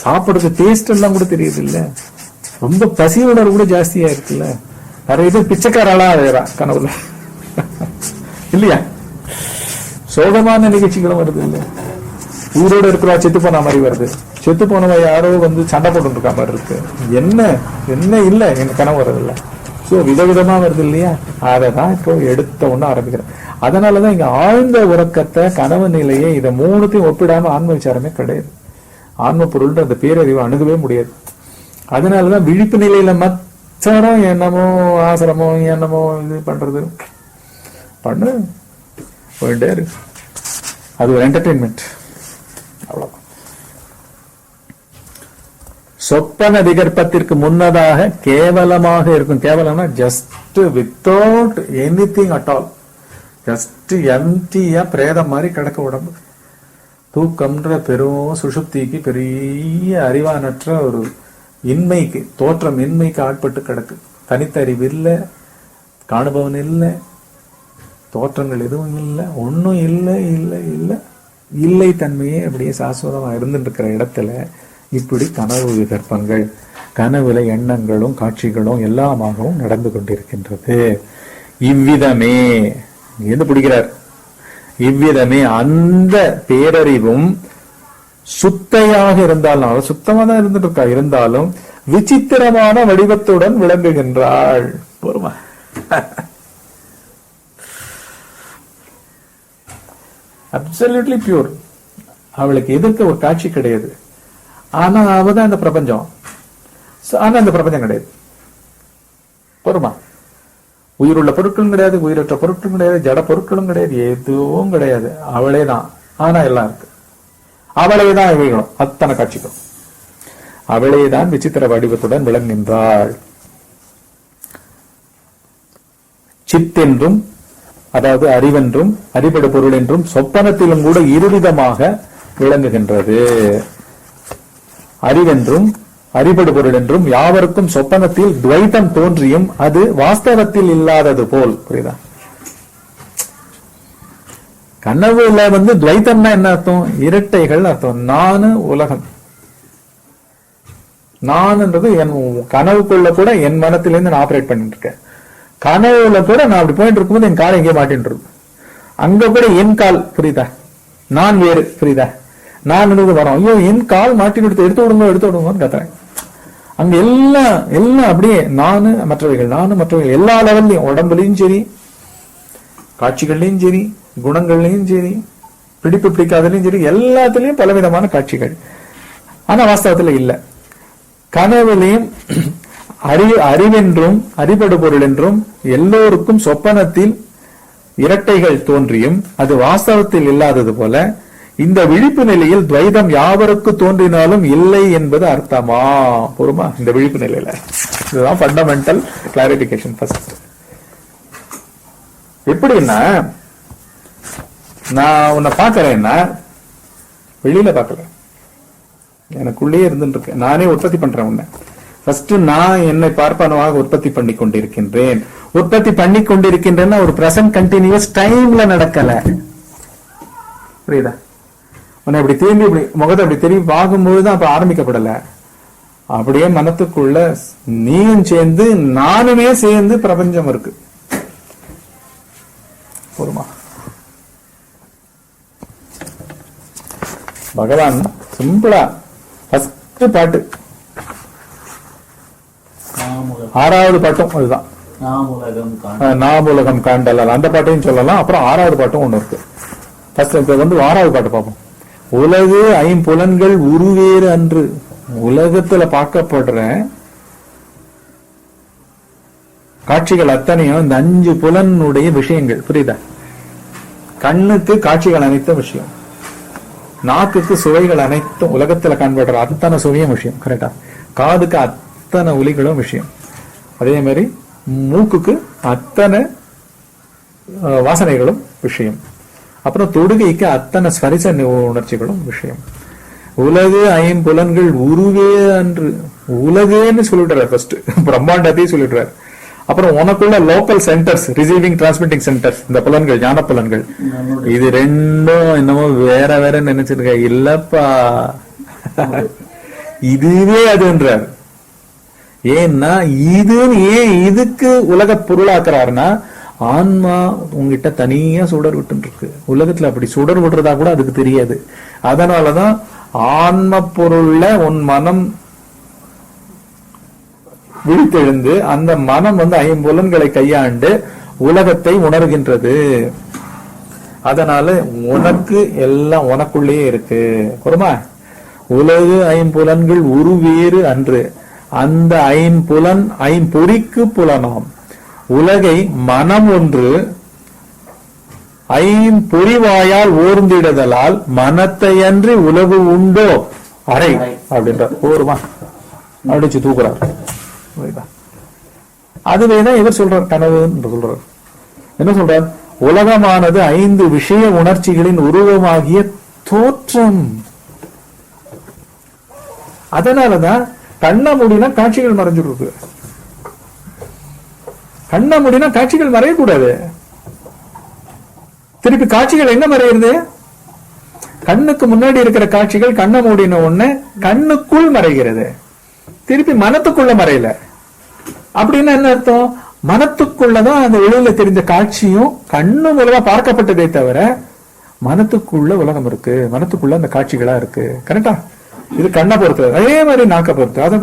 Speaker 1: சாப்பிடுறது டேஸ்ட் எல்லாம் கூட தெரியுது இல்ல, ரொம்ப பசி உணர்வு கூட ஜாஸ்தியா இருக்குல்ல. நிறைய பேர் பிச்சைக்காராளா அழையறா கனவுல இல்லையா. சோகமான நிகழ்ச்சிகளும் வருது இல்ல, ஊரோட இருக்கிறா செத்து போன மாதிரி வருது, செத்து போனவ யாரோ வந்து சண்டை போட்டு இருக்க மாதிரி இருக்கு. என்ன என்ன இல்ல எங்க கனவு வருது இல்ல. சோ விதவிதமா வருது இல்லையா. அதைதான் இப்போ எடுத்த ஒண்ணு ஆரம்பிக்கிறேன். அதனாலதான் இங்க ஆழ்ந்த உறக்கத்தை, கனவு நிலையை, இதை மூணுத்தையும் ஒப்பிடாம ஆன்ம விசாரமே கிடையாது. ஆன்ம பொருள் அந்த பேரறிவு அணுகவே முடியாது. அதனாலதான் விழிப்பு நிலையில மச்சரம் என்னமோ ஆசிரமோ என்னமோ இது பண்றது பண்ணு போயிட்டே இருக்கு. அது ஒரு என்டர்டெயின்மெண்ட், அவ்வளவுதான். சொப்பன விகற்பத்திற்கு முன்னதாக கேவலமாக இருக்கும். கேவலம்னா just without anything at all, just எம்டியா பிரேதம் மாதிரி கிடக்க உடம்பு. தூக்கம்ன்ற பெரும் சுஷுப்திக்கு பெரிய அறிவானற்ற ஒரு இன்மைக்கு, தோற்றம் இன்மைக்கு ஆட்பட்டு கிடக்கு. தனித்தறிவு இல்லை, காணுபவன் இல்லை, தோற்றங்கள் எதுவும் இல்லை, ஒன்னும் இல்லை இல்லை இல்லை இல்லை தன்மையே அப்படியே சாஸ்வதமா இருந்துட்டு இருக்கிற இடத்துல இப்படி கனவு விகற்பங்கள், கனவுல எண்ணங்களும் காட்சிகளும் எல்லாமாகவும் நடந்து கொண்டிருக்கின்றது. இவ்விதமே எது பிடிக்கிறார், இவ்விதமே அந்த பேரறிவும் சுத்தையாக இருந்தாலும், சுத்தமா தான் இருந்துட்டு இருக்கா, இருந்தாலும் விசித்திரமான வடிவத்துடன் விளங்குகின்றாள். போருமா, அப்சல்யூட்லி பியூர். அவளுக்கு எதிர்க்க ஒரு காட்சி கிடையாது. ஆனா அவதான் இந்த பிரபஞ்சம், ஆனா இந்த பிரபஞ்சம் கிடையாது. போருமா, உயிருள்ள பொருட்களும் கிடையாது, உயிரற்ற பொருட்களும் கிடையாது, ஜட பொருட்களும் கிடையாது, எதுவும் கிடையாது. அவளே தான், ஆனா எல்லாம் இருக்கு. அவளே தான் இவைகளும், அத்தனை காட்சிகளும். அவளே தான் விசித்திர வடிவத்துடன் விளங்குகின்றாள். சித்தென்றும், அதாவது அறிவென்றும் அறிபடு பொருள் என்றும் சொப்பனத்திலும் கூட இருவிதமாக விளங்குகின்றது. அறிவென்றும் அறிபடு பொருள் என்றும் யாவருக்கும் சொப்பனத்தில் துவைத்தம் தோன்றியும் அது வாஸ்தவத்தில் இல்லாதது போல். புரியுதா? கனவுல வந்து துவைத்தம்னா என்ன அர்த்தம்? இரட்டைகள் அர்த்தம். நானு உலகம், நான்ன்றது என் கனவுக்குள்ள கூட என் மனத்திலிருந்து நான் ஆபரேட் பண்ணிட்டு இருக்கேன். கனவுல கூட நான் அப்படி போயிட்டு இருக்கும்போது என் கால் எங்கே மாட்டின்னு இருக்கு, அங்க கூட என் கால். புரியுதா? நான் வேறு. புரியுதா? நான் வரோம், ஐயோ என் கால் மாட்டி எடுத்து விடுங்கன்னு கத்துறேன். அங்க எல்லாம் எல்லாம் அப்படியே நானு மற்றவைகள், நானு மற்றவைகள், எல்லா லெவல்லையும், உடம்புலையும் சரி, காட்சிகள்லையும் சரி, குணங்கள்லையும் சரி, பிடிப்பு பிடிக்காதலையும் சரி, எல்லாத்துலயும் பலவிதமான காட்சிகள். ஆனா வாஸ்தவத்துல இல்ல. கனவுலையும் அறிவென்றும் அறிபடு பொருள் என்றும் எல்லோருக்கும் சொப்பனத்தில் இரட்டைகள் தோன்றியும் அது வாஸ்தவத்தில் இல்லாதது போல இந்த விழிப்பு நிலையில் துவைதம் யாவருக்கு தோன்றினாலும் இல்லை என்பது அர்த்தமா? பொறுமா, இந்த விழிப்பு நிலையில இதுதான் ஃபண்டமெண்டல் கிளாரிபிகேஷன். ஃபர்ஸ்ட் எப்படின்னா, நான் உன்னை பாக்குறேன்னா வெளியில பாக்கல, எனக்குள்ளே இருந்துட்டு இருக்கேன், நானே உற்பத்தி பண்றேன் உன்னை. ஃபர்ஸ்ட் நான் என்னை பார்ப்பனவாக உற்பத்தி பண்ணி கொண்டிருக்கின்றேன். உற்பத்தி பண்ணி கொண்டிருக்கின்றேன்னா ஒரு பிரசன்ட் கண்டினியூஸ் டைம்ல நடக்கல. புரியுதா? உன்னை அப்படி திரும்பி இப்படி முகத்தை அப்படி திரும்பி பார்க்கும்போதுதான் அப்ப ஆரம்பிக்கப்படல. அப்படியே மனத்துக்குள்ள நீயும் சேர்ந்து நானுமே சேர்ந்து பிரபஞ்சம் இருக்கு. போருமா? பகவான் சிம்பிளா ஃபர்ஸ்ட் பாட்டு, 6வது பாட்டும் அதுதான், நாமுலகம் காண்டல், அந்த பாட்டையும் சொல்லலாம். அப்புறம் 6வது பாட்டும் ஒண்ணு இருக்கு. ஃபர்ஸ்ட் இப்ப 6வது பாட்டு பார்ப்போம். உலகு ஐம்புலன்கள் உருவேறு அன்று. உலகத்துல பார்க்கப்படுற காட்சிகள் அத்தனையும் இந்த 5 புலனுடைய விஷயங்கள். புரியுதா? கண்ணுக்கு காட்சிகள் அனைத்தும் விஷயம், நாக்குக்கு சுவைகள் அனைத்தும், உலகத்துல காண்படுற அத்தனை சுவையும் விஷயம். கரெக்டா? காதுக்கு அத்தனை ஒலிகளும் விஷயம். அதே மாதிரி மூக்குக்கு அத்தனை வாசனைகளும் விஷயம். அப்புறம் தொடுகைக்கு அத்தனை ஸ்பரிச உணர்ச்சிகளும் விஷயம். உலகு ஐம்புலன்கள் உருவே அன்று. உலகேன்னு சொல்லிடுறாரு ஃபர்ஸ்ட், பிரம்மாண்டத்தையும் சொல்லிடுறாரு. அப்புறம் உனக்குள்ள local centres, receiving transmitting centres, இந்த புலன்கள், ஞான புலன்கள், இது ரெண்டும் என்னமோ வேற வேற நினைச்சிருக்க. இல்லப்பா, இதுவே அதுன்றார். ஏன்னா ஏன் இதுக்கு உலக பொருளாக்குறாருன்னா, ஆன்மா உங்ககிட்ட தனியா சுடர் விட்டு இருக்கு. உலகத்துல அப்படி சுடர் விடுறதா கூட அதுக்கு தெரியாது. அதனாலதான் ஆன்ம பொருள்ல உன் மனம் விழித்தெழுந்து அந்த மனம் ஐம்புலன்களை கையாண்டு உலகத்தை உணர்கின்றது. அதனால உனக்கு எல்லாம் உனக்குள்ளேயே இருக்கு. புறமா உலகு ஐம்புலன்கள் உருவேறு அன்று. அந்த ஐம்பொறிக்கு புலனாம். உலகை மனம் ஒன்று ஐம்பொறிவாயால் ஓர்ந்திடுதலால் மனத்தை அன்றி உலகு உண்டோ அறை அப்படின்றார். போருமா அடிச்சு தூக்குறார். அதுவேதான் இவர் சொல்றார், கனவு என்று சொல்றார். என்ன சொல்றார்? உலகமானது 5 விஷய உணர்ச்சிகளின் உருவமாகிய தோற்றம். அதனாலதான் கண்ண மூடினா காட்சிகள் மறைஞ்சிருக்கு. கண்ண மூடினா காட்சிகள் மறையக்கூடாது. திருப்பி காட்சிகள் எங்க மறையிறது? கண்ணுக்கு முன்னாடி இருக்கிற காட்சிகள் கண்ண மூடின உடனே கண்ணுக்குள் மறைகிறது. திருப்பி மனத்துக்குள்ள மறையல. அப்படின்னா என்ன அர்த்தம்? மனத்துக்குள்ளதான் அந்த வெளியில தெரிஞ்ச காட்சியும் கண்ணு மூலமா பார்க்கப்பட்டதே தவிர மனத்துக்குள்ள உலகம் இருக்கு, மனத்துக்குள்ள அந்த காட்சிகளா இருக்கு. கரெக்டா? இது கண்ணை பொறுத்து. அதே மாதிரி நாக்க பொறுத்து, அதை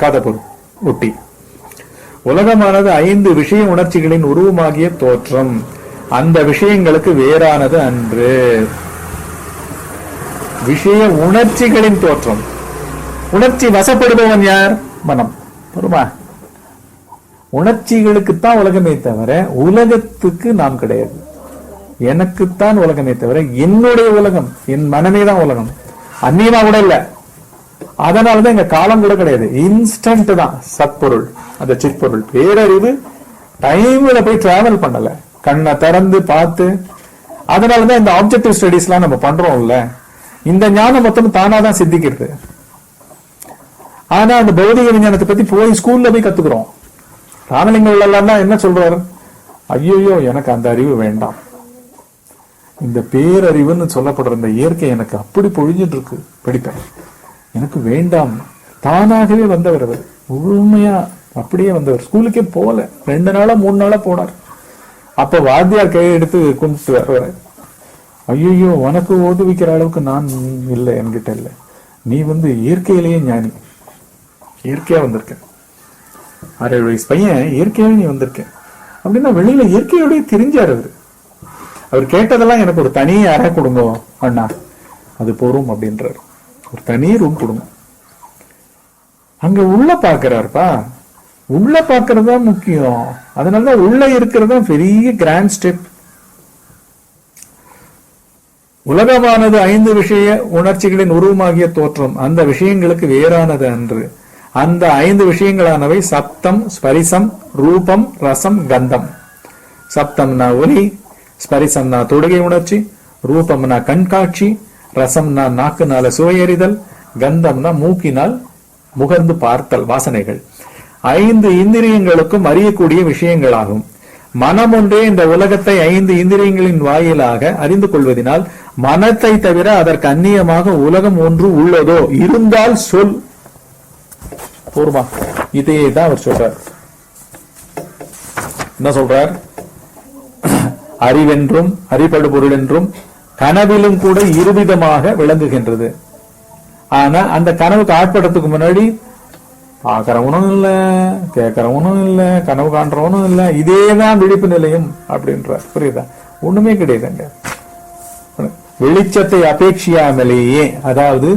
Speaker 1: காதை பொறுத்து ஒட்டி. உலகமானது 5 விஷய உணர்ச்சிகளின் உருவமாகிய தோற்றம். அந்த விஷயங்களுக்கு வேறானது அன்று. விஷய உணர்ச்சிகளின் தோற்றம். உணர்ச்சி வசப்படுபவன் யார்? மனம். பொறுமா? உணர்ச்சிகளுக்குத்தான் உலகமே தவிர உலகத்துக்கு நாம் கிடையாது. எனக்குத்தான் உலகமே தவிர என்னுடைய உலகம், என் மனமே தான் உலகம். அந்நியமா கூட இல்ல. அதனாலதான் எங்க காலம் கூட கிடையாது. இன்ஸ்டன்ட் தான் சத்பொருள், அந்த சிற்பொருள். பேரறிவு டைம்ல போய் டிராவல் பண்ணல, கண்ணை திறந்து பார்த்து. அதனாலதான் இந்த ஆப்ஜெக்டிவ் ஸ்டடிஸ் எல்லாம் நம்ம பண்றோம்ல. இந்த ஞானம் மொத்தம் தானாதான் சித்திக்கிறது. ஆனா அந்த பௌதிக விஞ்ஞானத்தை பத்தி போய் ஸ்கூல்ல போய் கத்துக்கிறோம். ராமலிங்கம் எல்லாம் என்ன சொல்றாரு? ஐயோ, எனக்கு அந்த அறிவு வேண்டாம். இந்த பேரறிவுன்னு சொல்லப்படுற இந்த இயற்கை எனக்கு அப்படி பொழிஞ்சிட்டு இருக்கு, படிப்பேன், எனக்கு வேண்டாம். தானாகவே வந்தவர் அவர், முழுமையா அப்படியே வந்தவர். ஸ்கூலுக்கே போல, 2 நாளா 3 நாளா போனார். அப்ப வாத்தியார் கையை எடுத்து கும்பிட்டு வர்ற, ஐயோ உனக்கு ஓதுவிக்கிற அளவுக்கு நான் இல்லை, என்கிட்ட இல்லை. நீ இயற்கையிலேயே ஞானி, இயற்கையா வந்திருக்க. 6-7 வயசு பையன் இயற்கையாவே நீ வந்திருக்க அப்படின்னா வெளியில இயற்கையோடய தெரிஞ்சாரு அவரு. அவர் கேட்டதெல்லாம் எனக்கு ஒரு தனி அறை கொடுங்க அண்ணா, அது போரும் அப்படின்றாரு. ஒரு தனி ரூம் கொடுங்க. அங்க உள்ள பாக்குறாருப்பா, உள்ள பாக்குறதா முக்கியம். அதனாலதான் உள்ள இருக்கிறதா பெரிய கிராண்ட் ஸ்டெப். உலகமானது 5 விஷய உணர்ச்சிகளின் உருவமாகிய தோற்றம். அந்த விஷயங்களுக்கு வேறானது அன்று. அந்த 5 விஷயங்களானவை சப்தம், ஸ்பரிசம், ரூபம், ரசம், கந்தம். சப்தம்னா ஒலி, ஸ்பரிசம்னா தொடுகை உணர்ச்சி, ரூபம்னா கண்காட்சி, ரசம்னா நாக்குனால சுவையறிதல், கந்தம்னா மூக்கினால் முகர்ந்து பார்த்தல், வாசனைகள். 5 இந்திரியங்களுக்கும் அறியக்கூடிய விஷயங்களாகும். மனம் ஒன்றே இந்த உலகத்தை 5 இந்திரியங்களின் வாயிலாக அறிந்து கொள்வதனால் மனத்தை தவிர அதற்கு அந்நியமாக உலகம் ஒன்று உள்ளதோ இருந்தால் சொல். போர்மா, இதையே தான் அவர் சொல்றார். என்ன சொல்றார்? அறிவென்றும் அறிபடு பொருள் என்றும் கனவிலும் கூட இருவிதமாக விளங்குகின்றது. ஆனா அந்த கனவுக்கு ஆட்படுறதுக்கு முன்னாடி பாக்குறவனும் இல்ல, கேட்கறவனும் இல்ல, கனவு காண்றவனும் இல்ல, இதேதான் விழிப்பு நிலையம் அப்படின்ற. புரியுதா? ஒண்ணுமே கிடையாதுங்க. வெளிச்சத்தை அபேட்சியாமலேயே, அதாவது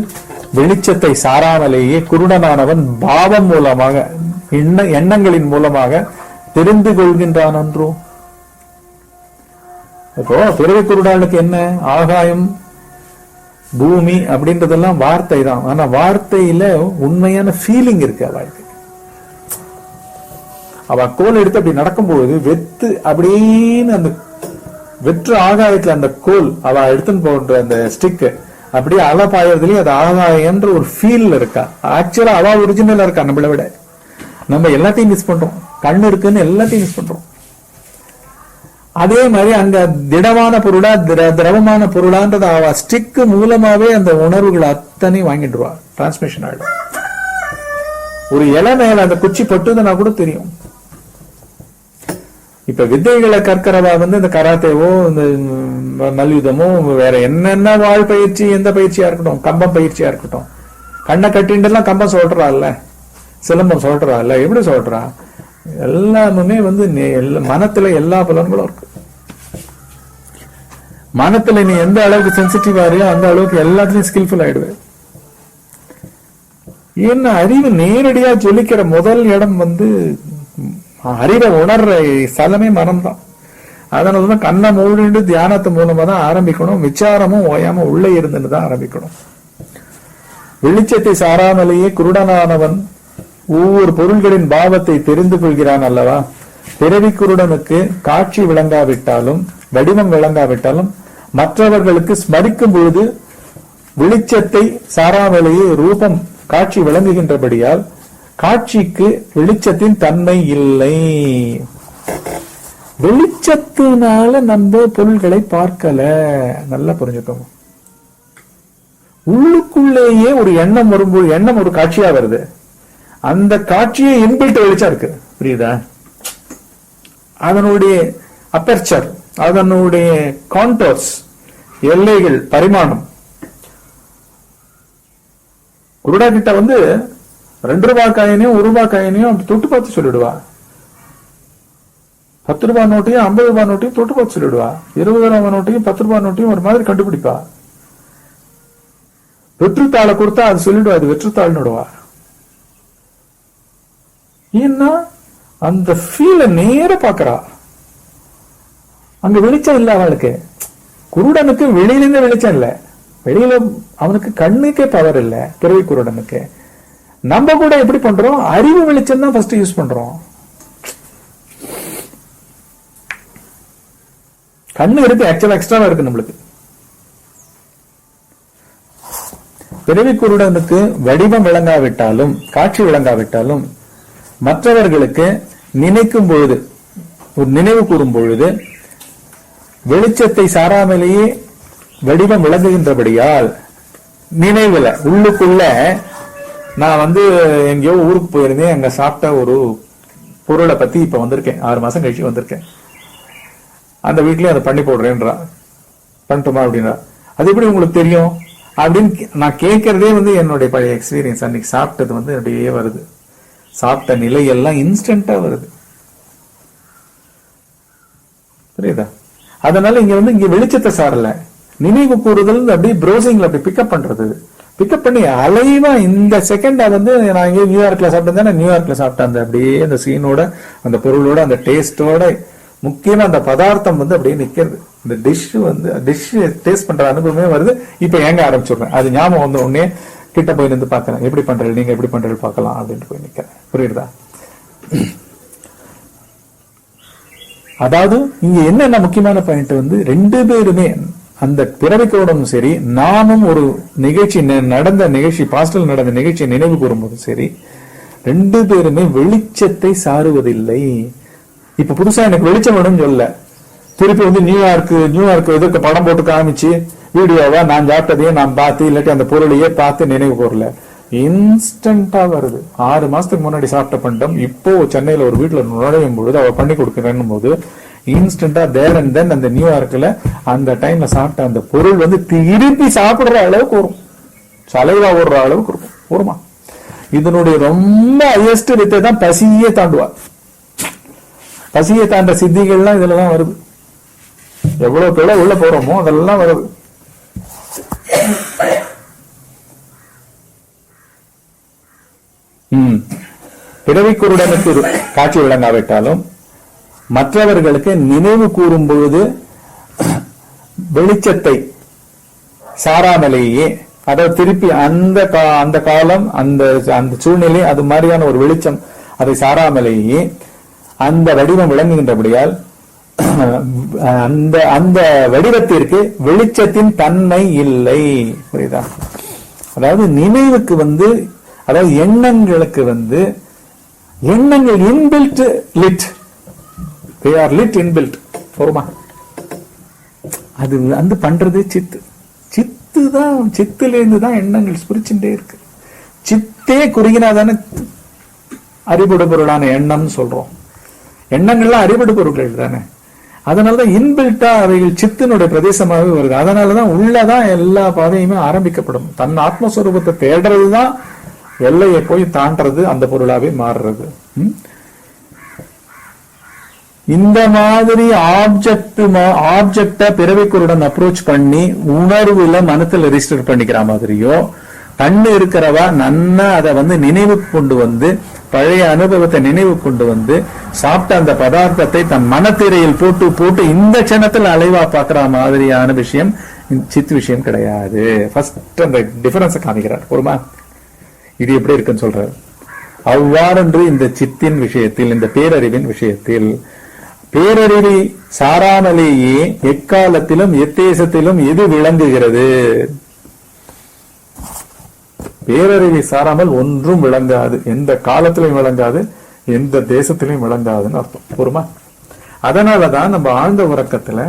Speaker 1: வெளிச்சத்தை சாராமலேயே குருடனானவன் பாவம் மூலமாக, எண்ணங்களின் மூலமாக தெரிந்து கொள்கின்றான் அன்றோ. இப்போ பிறவி குருடாளுக்கு என்ன? ஆகாயம், பூமி அப்படின்றதெல்லாம் வார்த்தை தான். ஆனா வார்த்தையில உண்மையான ஃபீலிங் இருக்கு அவளுக்கு. அவ கோல் எடுத்து அப்படி நடக்கும்போது வெத்து அப்படின்னு அந்த வெற்று ஆகாயத்துல அந்த கோல் அவ எடுத்துன்னு போன்ற அந்த ஸ்டிக் அப்படியே அலை பாயறதுலயும் அது ஆகாயம்ன்ற ஒரு ஃபீல் இருக்கா. ஆக்சுவலா அவ ஒரிஜினலா இருக்கா நம்மளை விட. நம்ம எல்லாத்தையும் மிஸ் பண்றோம். கண்ணு இருக்குன்னு எல்லாத்தையும் மிஸ் பண்றோம். அதே மாதிரி அங்க திடமான பொருளா திரவமான பொருளான்றது அவ ஸ்டிக் மூலமாவே அந்த உணர்வுகள் அத்தனை வாங்கிடுவா. டிரான்ஸ்மிஷன் ஆயிடும். ஒரு இலை மேல அந்த குச்சி பட்டுதுன்னா கூட தெரியும். இப்ப வித்தைகளை கற்கிறவா இந்த கராத்தேவோ இந்த மல்யுத்தமோ வேற என்னென்ன வாழ் பயிற்சி, எந்த பயிற்சியா இருக்கட்டும், கம்பம் பயிற்சியா இருக்கட்டும், கண்ணை கட்டின்றெல்லாம் கம்பம் சொல்றா இல்ல, சிலம்பம் சொல்றா இல்ல, எப்படி சொல்றா? எல்லாமே மனத்துல எல்லா புலன்களும் இருக்கு. மனத்துல நீ எந்த அளவுக்கு சென்சிட்டிவா இருக்கியோ அந்த அளவுக்கு எல்லாத்துலயும் ஸ்கில்ஃபுல் ஆயிடுவே. என்ன அறிவு நேரடியா ஜொலிக்கிற முதல் இடம் அறிவை உணர்ற ஸ்தலமே மனம்தான். அதனாலதான் கண்ணை மூடிட்டு தியானத்து மூலமா தான் ஆரம்பிக்கணும். விசாரமும் ஓயாம உள்ளே இருந்துன்னு தான் ஆரம்பிக்கணும். வெளிச்சத்தை சாராமலேயே குருடனானவன் ஒவ்வொரு பொருள்களின் பாவத்தை தெரிந்து கொள்கிறான் அல்லவா. பிறவி குருடனுக்கு காட்சி விளங்காவிட்டாலும் வடிவம் விளங்காவிட்டாலும் மற்றவர்களுக்கு ஸ்மரிக்கும் பொழுது வெளிச்சத்தை சாராமலேயே ரூபம் காட்சி விளங்குகின்றபடியால் காட்சிக்கு வெளிச்சத்தின் தன்மை இல்லை. வெளிச்சத்தினால நம்ம பொருள்களை பார்க்கல. நல்லா புரிஞ்சுக்கோங்க. உள்ளுக்குள்ளேயே ஒரு எண்ணம் வரும்போது, எண்ணம் ஒரு காட்சியா வருது. அந்த காட்சியே இன்பில்ட் வெளிச்சம் இருக்கு. புரியுதா? அதனுடைய அப்பர்ச்சர், அதனுடைய கான்டோர்ஸ், எல்லைகள், பரிமாணம். குருடா கிட்ட 2 ரூபாய் காயினையும் 1 ரூபாய் காயினையும் தொட்டு பார்த்து சொல்லிடுவா. 10 ரூபாய் நோட்டையும் 50 ரூபாய் நோட்டையும் தொட்டு பார்த்து சொல்லிடுவா. 20 ரூபாய் நோட்டையும் 10 ரூபாய் நோட்டையும் ஒரு மாதிரி கண்டுபிடிப்பா. வெற்றுத்தாளை கொடுத்தா அது சொல்லிடுவா, அது வெற்றுத்தாள்னு விடுவா. ஏன்னா அந்த ஃபீல நேர பாக்குறா. அங்க வெளிச்சம் இல்ல அவளுக்கு. குருடனுக்கு வெளியிலிருந்து வெளிச்சம் இல்ல. வெளியில அவனுக்கு கண்ணுக்கே பவர் இல்ல. பிறவி குருடனுக்கு நம்ம கூட எப்படி பண்றோம்? அறிவு வெளிச்சம் தான் ஃபர்ஸ்ட் யூஸ் பண்றோம். கண்ணு இருக்கு, ஆக்சுவலா எக்ஸ்ட்ராவா இருக்கு நம்மளுக்கு. பிறவி குருடனுக்கு வடிவம் விளங்காவிட்டாலும் காட்சி விளங்காவிட்டாலும் மற்றவர்களுக்கு நினைக்கும் பொழுது, ஒரு நினைவு கூறும் பொழுது வெளிச்சத்தை சாராமலேயே வடிவம் விளங்குகின்றபடியால் நினைவுல உள்ளுக்குள்ள நான் எங்கேயோ ஊருக்கு போயிருந்தேன், அங்க சாப்பிட்ட ஒரு பொருளை பத்தி இப்ப வந்திருக்கேன், 6 மாசம் கழிச்சு வந்திருக்கேன், அந்த வீட்லயும் அதை பண்ணி போடுறேன்றா, பண்ணட்டுமா அப்படின்றா. அது எப்படி உங்களுக்கு தெரியும் அப்படின்னு நான் கேட்கறதே என்னுடைய பழைய எக்ஸ்பீரியன்ஸ். அன்னைக்கு சாப்பிட்டது அப்படியே வருது. சாப்பிட்ட நிலையெல்லாம் இன்ஸ்டன்டா வருது. புரியுதா? அதனால இங்க வெளிச்சத்தை சாரல, நினைவு கூறுதல் அப்படியே ப்ரௌசிங்ல அப்படி பிக்கப் பண்றது. பிக்கப் பண்ணி அலைவா இந்த செகண்ட் நான் இங்கே நியூயார்க்ல சாப்பிட்டேன், நியூயார்க்ல சாப்பிட்டேன். அப்படியே அந்த சீனோட, அந்த பொருளோட, அந்த டேஸ்டோட, முக்கியமா அந்த பதார்த்தம் அப்படியே நிக்கிறது. இந்த டிஷ் டேஸ்ட் பண்ற அனுபவமே வருது. இப்ப எங்க ஆரம்பிச்சிடுறேன், அது ஞாபகம் வந்த உடனே கிட்ட போய் நின்று பாக்கிறேன், எப்படி பண்றது, நீங்க எப்படி பண்றது பார்க்கலாம் அப்படின்ட்டு போய் நிக்கிறேன். புரியுதா? அதாவது இங்க என்ன முக்கியமான பாயிண்ட் 2 பேருமே, அந்த பிறவிக்கோடும் சரி, நானும் ஒரு நிகழ்ச்சி நடந்த நிகழ்ச்சி, பாஸ்டல் நடந்த நிகழ்ச்சியை நினைவு கூறும்போது சரி, 2 பேருமே வெளிச்சத்தை சாருவதில்லை. இப்ப புதுசா எனக்கு வெளிச்சம் வேணும்னு சொல்ல, திருப்பி நியூயார்க் எதிர்க்க படம் போட்டு காமிச்சு வீடியோவா நான் சாப்பிட்டதையே நான் பார்த்து, இல்லாட்டி அந்த பொருளையே பார்த்து நினைவு கூறல. இன்ஸ்டன்டா வருது. 6 மாசத்துக்கு முன்னாடி சாப்பிட்ட பண்டம் இப்போ சென்னையில ஒரு வீட்டுல நுழையும் பொழுது அவ பண்ணி கொடுக்கிறேன் போது இன்ஸ்டன்டா தேர் அண்ட் தென் அந்த நியூயார்க்ல அந்த டைம்ல சாப்பிட்ட அந்த பொருள் திருப்பி சாப்பிடுற அளவுக்கு வரும். சலைவா ஓடுற அளவுக்கு இருக்கும். போருமா? இதனுடைய ரொம்ப ஹையஸ்ட் வித்தை தான் பசியே தாண்டுவா. பசியை தாண்ட சித்திகள்லாம் இதுலதான் வருது. எவ்வளவு பிழை உள்ள போறோமோ அதெல்லாம் வருது. பிறவிக்குருடனுக்கு காட்சி விளங்காவிட்டாலும் மற்றவர்களுக்கு நினைவு கூறும் பொழுது வெளிச்சத்தை சாராமலேயே, அதாவது திருப்பி அந்த காலம் அந்த சூழ்நிலை அது மாதிரியான ஒரு வெளிச்சம் அதை சாராமலேயே அந்த வடிவம் விளங்குகின்றபடியால் அந்த வடிவத்திற்கு வெளிச்சத்தின் தன்மை இல்லை. புரியுதா? அதாவது நினைவுக்கு அதாவது எண்ணங்களுக்கு எண்ணங்கள் inbuilt lit, they are lit inbuilt. போருமா? அது பண்றது சித்திலிருந்து தான் எண்ணங்கள் ஸ்பிரிச்சுட்டே இருக்கு. சித்தே குறுகினாதானே அறிபடு பொருளான எண்ணம் சொல்றோம். எண்ணங்கள்லாம் அறிபடு பொருட்கள் தானே. அதனாலதான் இன்பில்ட்டா அவைகள் சித்தினுடைய பிரதேசமாகவே வருது. அதனாலதான் உள்ளதான் எல்லா பாதையுமே ஆரம்பிக்கப்படும். தன் ஆத்மஸ்வரூபத்தை தேடுறதுதான் எல்லையை போய் தாண்டறது, அந்த பொருளாவே மாறுறது. இந்த மாதிரி ஆப்ஜெக்ட பிறவிக்குருடன் அப்ரோச் பண்ணி உணர்வுல மனத்துல ரெஜிஸ்டர் பண்ணிக்கிற மாதிரியோ, கண்ணு இருக்கிறவா நன்னா அதை நினைவு கொண்டு பழைய அனுபவத்தை நினைவு கொண்டு சாப்பிட்ட அந்த பதார்த்தத்தை தன் மனத்திரையில் போட்டு இந்த க்ஷணத்துல அலைவா பாக்குற மாதிரியான விஷயம் சித்து விஷயம் கிடையாது. ஃபர்ஸ்ட் அந்த டிஃபரன்ஸை காமிக்கிறார். ஒருமா இது எப்படி இருக்குன்னு சொல்றாரு. அவ்வாறென்று இந்த சித்தின் விஷயத்தில், இந்த பேரறிவின் விஷயத்தில் பேரறிவை சாராமலேயே எக்காலத்திலும் எத்தேசத்திலும் எது விளங்குகிறது? பேரறிவை சாராமல் ஒன்றும் விளங்காது. எந்த காலத்திலையும் விளங்காது, எந்த தேசத்திலையும் விளங்காதுன்னு அர்த்தம். பொறுமா? அதனாலதான் நம்ம ஆழ்ந்த உறக்கத்துல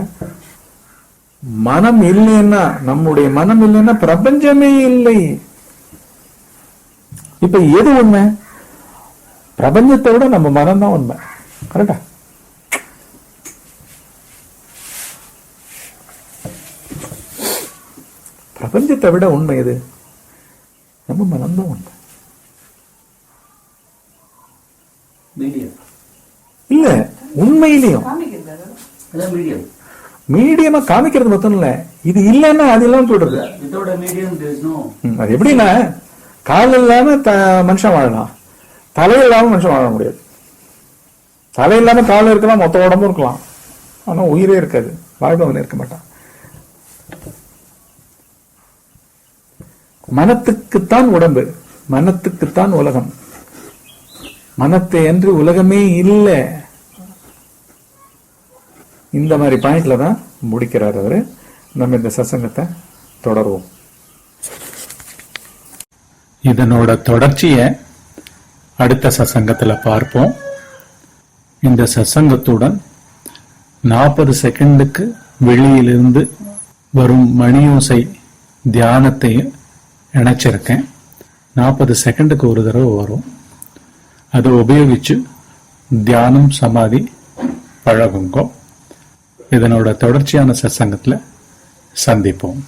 Speaker 1: மனம் இல்லைன்னா, நம்முடைய மனம் இல்லைன்னா பிரபஞ்சமே இல்லை. இப்ப எது உண்மை? பிரபஞ்சத்தை விட நம்ம மனம் தான் உண்மை. கரெக்டா? பிரபஞ்சத்தை விட உண்மை எது? நம்ம மனம் தான் உண்மை. இல்ல, உண்மையிலையும் மீடியமா காமிக்கிறது மொத்தம் இல்ல. இது இல்லன்னா அது இல்லாம போடுறது. அது எப்படின்னா, கால் இல்லாம மனுஷன் வாழலாம், தலை இல்லாம மனுஷன் வாழ முடியாது. தலை இல்லாம கால் இருக்கலாம், மொத்த உடம்பும் இருக்கலாம், ஆனா உயிரே இருக்காது, வாழ்பவன் இருக்க மாட்டான். மனத்துக்குத்தான் உடம்பு, மனத்துக்குத்தான் உலகம். மனத்தை என்று உலகமே இல்லை. இந்த மாதிரி பாயிண்ட்ல தான் முடிக்கிறார் அவரு. நம்ம இந்த சத்சங்கத்தை தொடருவோம். இதனோட தொடர்ச்சிய அடுத்த சத்சங்கத்துல பார்ப்போம். இந்த சத்சங்கத்துடன் 40 செகண்டுக்கு வெளியிலிருந்து வரும் மணியோசை தியானத்தை இணைச்சிருக்கேன். 40 செகண்டுக்கு ஒரு தடவை வரும். அதை உபயோகிச்சு தியானம் சமாதி பழகுங்க. இதனோட தொடர்ச்சியான சத்சங்கத்துல சந்திப்போம்.